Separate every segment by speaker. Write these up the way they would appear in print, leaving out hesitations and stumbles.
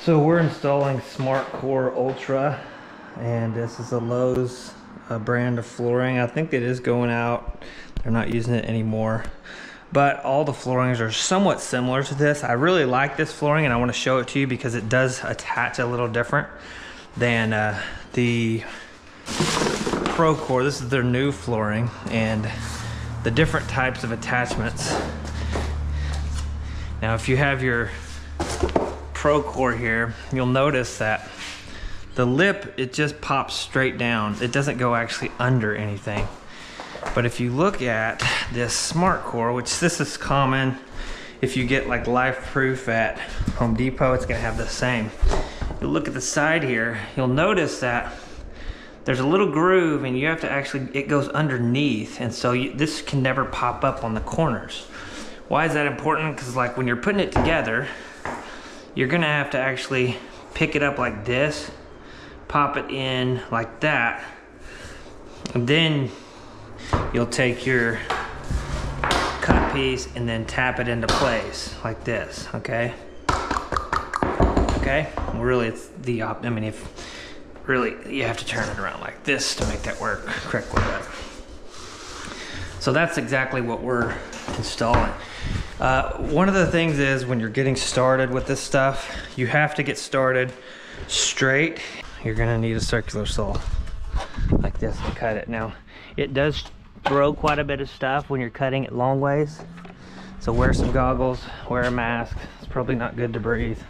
Speaker 1: So we're installing SmartCore Ultra, and this is a Lowe's brand of flooring. I think it is going out. They're not using it anymore. But all the floorings are somewhat similar to this. I really like this flooring, and I want to show it to you because it does attach a little different than the ProCore. This is their new flooring, and the different types of attachments. Now, if you have your ProCore here, you'll notice that the lip, it just pops straight down. It doesn't go actually under anything. But if you look at this SmartCore, which this is common, if you get like Life Proof at Home Depot, it's gonna have the same. You look at the side here, you'll notice that there's a little groove, and you have to actually, it goes underneath, and so this can never pop up on the corners. Why is that important? Because like when you're putting it together, you're gonna have to actually pick it up like this, pop it in like that, and then you'll take your cut piece and then tap it into place like this, okay? Okay, well, really it's the I mean, if really you have to turn it around like this to make that work correctly. So that's exactly what we're installing. One of the things is when you're getting started with this stuff, you have to get started straight. You're gonna need a circular saw like this to cut it. Now, it does throw quite a bit of stuff when you're cutting it long ways. So wear some goggles, wear a mask. It's probably not good to breathe.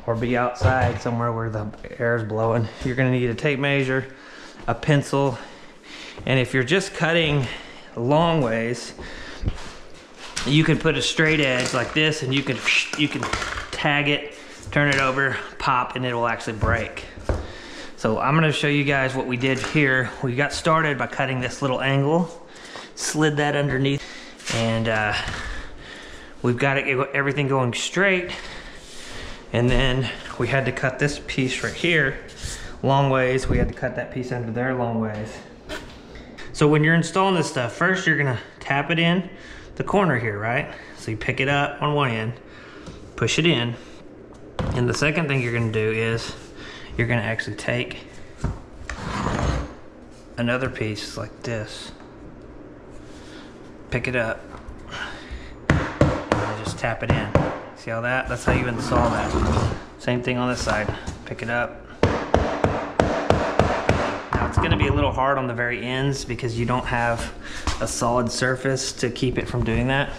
Speaker 1: Or be outside somewhere where the air is blowing. You're gonna need a tape measure, a pencil, and if you're just cutting long ways, you can put a straight edge like this, and you can tag it, turn it over, pop, and it will actually break. So I'm gonna show you guys what we did here. We got started by cutting this little angle, slid that underneath, and we've got everything going straight. And then we had to cut this piece right here long ways. We had to cut that piece under there long ways. So when you're installing this stuff, first you're gonna tap it in the corner here, right? So you pick it up on one end, push it in, and the second thing you're gonna do is you're gonna actually take another piece like this, pick it up, and just tap it in. See how that's how you install that. Same thing on this side, pick it up. Now it's gonna be a little hard on the very ends because you don't have a solid surface to keep it from doing that.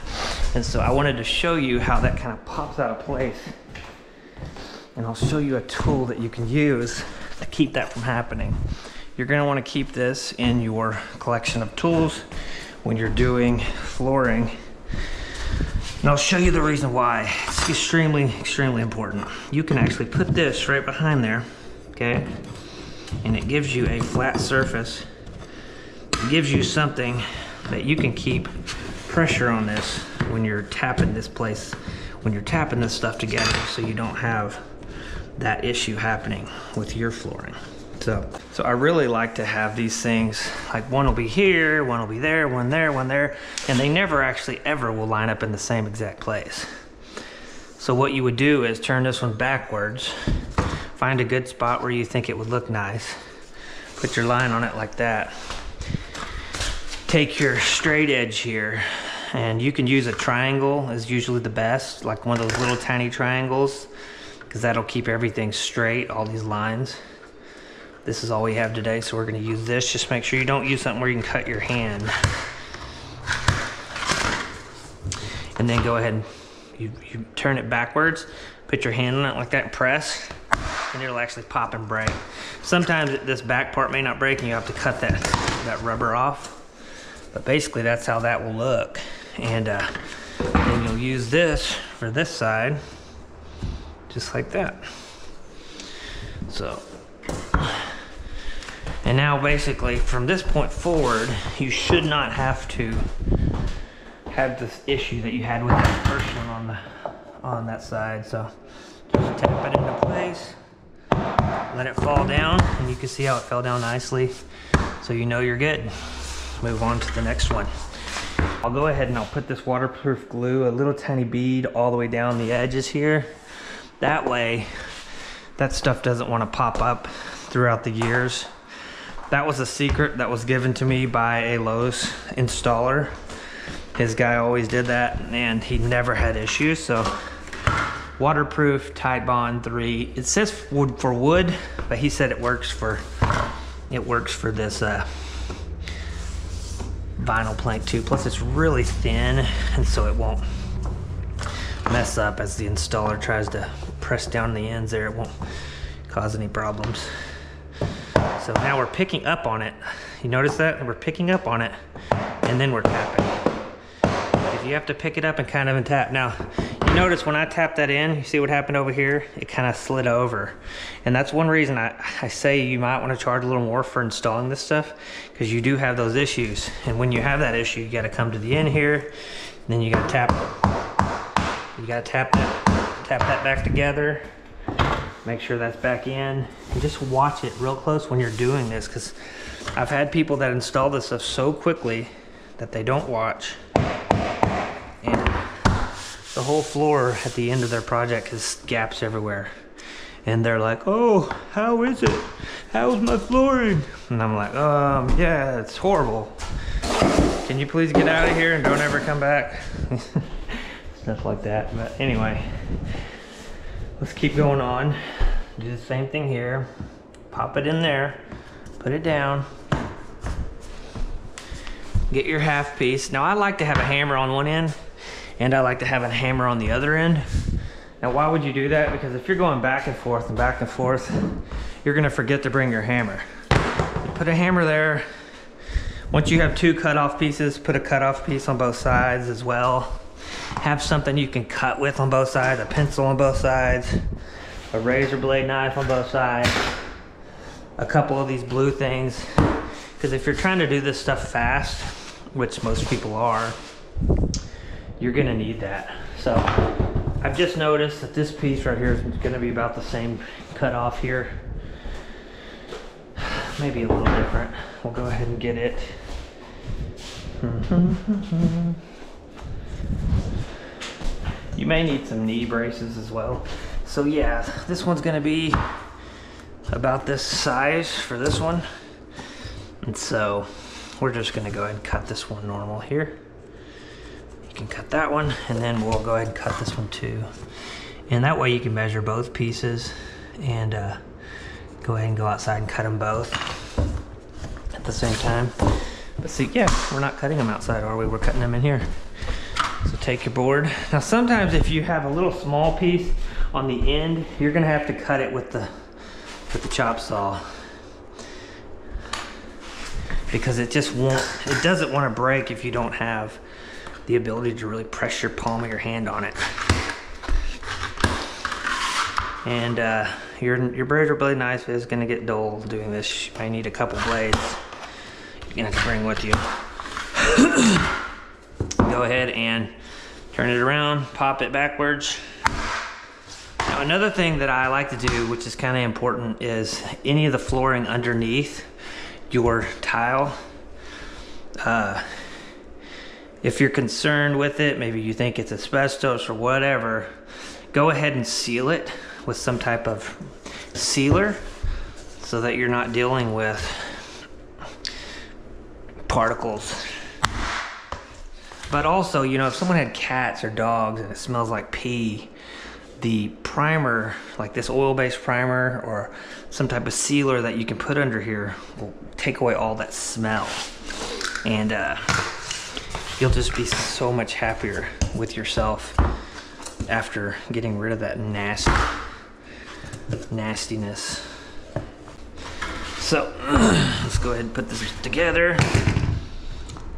Speaker 1: And so I wanted to show you how that kind of pops out of place. And I'll show you a tool that you can use to keep that from happening. You're gonna wanna keep this in your collection of tools when you're doing flooring. And I'll show you the reason why. It's extremely, extremely important. You can actually put this right behind there, okay? And it gives you a flat surface. It gives you something that you can keep pressure on this when you're tapping this place, when you're tapping this stuff together, so you don't have that issue happening with your flooring. So I really like to have these things, like one will be here, one will be there, one there, one there, and they never actually ever will line up in the same exact place. So what you would do is turn this one backwards, find a good spot where you think it would look nice, put your line on it like that, take your straight edge here, and you can use a triangle is usually the best, like one of those little tiny triangles, because that'll keep everything straight, all these lines. This is all we have today, so we're gonna use this. Just make sure you don't use something where you can cut your hand. And then go ahead and you turn it backwards, put your hand on it like that, and press, and it'll actually pop and break. Sometimes this back part may not break and you have to cut that rubber off, but basically that's how that will look. And then you'll use this for this side, just like that. So, and now basically from this point forward, you should not have to have this issue that you had with that first one on that side. So just tap it into place, let it fall down, and you can see how it fell down nicely. So you know you're good. Move on to the next one. I'll go ahead and I'll put this waterproof glue, a little tiny bead all the way down the edges here. That way, that stuff doesn't want to pop up throughout the years. That was a secret that was given to me by a Lowe's installer. His guy always did that, and he never had issues. So waterproof Tide Bond 3. It says wood for wood, but he said it works for this vinyl plank too. Plus it's really thin, and so it won't mess up as the installer tries to press down the ends there. It won't cause any problems. So now we're picking up on it. You notice that? We're picking up on it, and then we're tapping. If you have to pick it up and kind of tap. Now, you notice when I tap that in, you see what happened over here? It kind of slid over. And that's one reason I say you might want to charge a little more for installing this stuff, because you do have those issues. And when you have that issue, you got to come to the end here, and then you got to tap. You got to tap that back together. Make sure that's back in, and just watch it real close when you're doing this, because I've had people that install this stuff so quickly that they don't watch, and the whole floor at the end of their project has gaps everywhere, and they're like, oh, how is it? How's my flooring? And I'm like, yeah, it's horrible. Can you please get out of here and don't ever come back? Stuff like that. But anyway, let's keep going on. Do the same thing here. Pop it in there, put it down. Get your half piece. Now I like to have a hammer on one end, and I like to have a hammer on the other end. Now why would you do that? Because if you're going back and forth, you're gonna forget to bring your hammer. You put a hammer there. Once you have two cutoff pieces, put a cutoff piece on both sides as well. Have something you can cut with on both sides, a pencil on both sides, a razor blade knife on both sides, a couple of these blue things. Because if you're trying to do this stuff fast, which most people are, you're gonna need that. So I've just noticed that this piece right here is gonna be about the same cut off here. Maybe a little different. We'll go ahead and get it. You may need some knee braces as well. So yeah, this one's gonna be about this size for this one. And so we're just gonna go ahead and cut this one normal here. You can cut that one, and then we'll go ahead and cut this one too. And that way you can measure both pieces and go ahead and go outside and cut them both at the same time. But see, yeah, we're not cutting them outside, are we? We're cutting them in here. So take your board. Now sometimes if you have a little small piece on the end, you're gonna have to cut it with the chop saw, because it doesn't want to break if you don't have the ability to really press your palm of your hand on it. And your razor blade knife is gonna get dull doing this. You might need a couple blades you're gonna have to bring with you. Go ahead and turn it around, pop it backwards. Now another thing that I like to do, which is kind of important, is any of the flooring underneath your tile, if you're concerned with it, maybe you think it's asbestos or whatever, go ahead and seal it with some type of sealer so that you're not dealing with particles. But also, you know, if someone had cats or dogs and it smells like pee, the primer, like this oil-based primer or some type of sealer that you can put under here, will take away all that smell. And you'll just be so much happier with yourself after getting rid of that nastiness. So let's go ahead and put this together.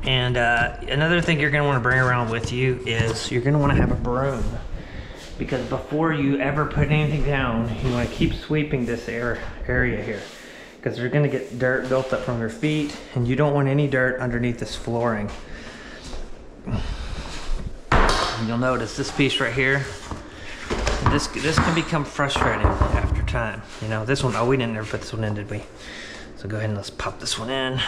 Speaker 1: And another thing you're gonna wanna bring around with you is you're gonna wanna have a broom, because before you ever put anything down, you wanna keep sweeping this area here, because you're gonna get dirt built up from your feet, and you don't want any dirt underneath this flooring. And you'll notice this piece right here, this can become frustrating after time. You know, this one, oh, we didn't ever put this one in, did we? So go ahead and let's pop this one in.